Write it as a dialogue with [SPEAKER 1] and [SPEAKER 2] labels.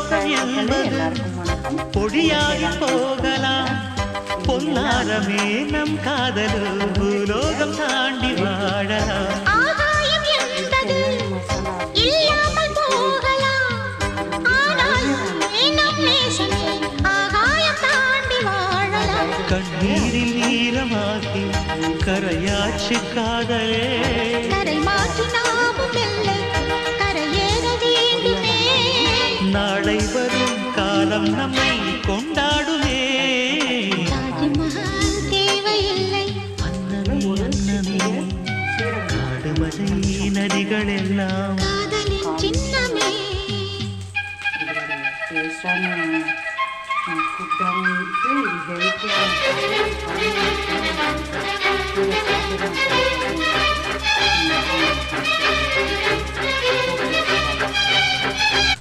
[SPEAKER 1] பாசம் என்பது பொடியாகி போகலாம். பொன்னாரமே நம் காதலு பூலோகம் தாண்டி வாழலாம்.
[SPEAKER 2] ஆகாயம் என்பது இல்லாமல் போகலாம். ஆனாலும் நம் நேசமே ஆகாயம் தாண்டி வாழலாம்.
[SPEAKER 1] கண்ணீரில் ஈரமாகி கரையாச்சு காதலே.
[SPEAKER 2] கரை மாற்றி நாமும் இல்லை கரையேற வேண்டுமே.
[SPEAKER 1] நாளை வரும் காலம் நம்மை கொண்டாடுமே.
[SPEAKER 2] தாஜ்மஹால் தேவையில்லை
[SPEAKER 1] அன்னமே அன்னமே காடுமலை நதிகள் எல்லாம்
[SPEAKER 2] காதலின் சின்னமே.
[SPEAKER 3] Thank you.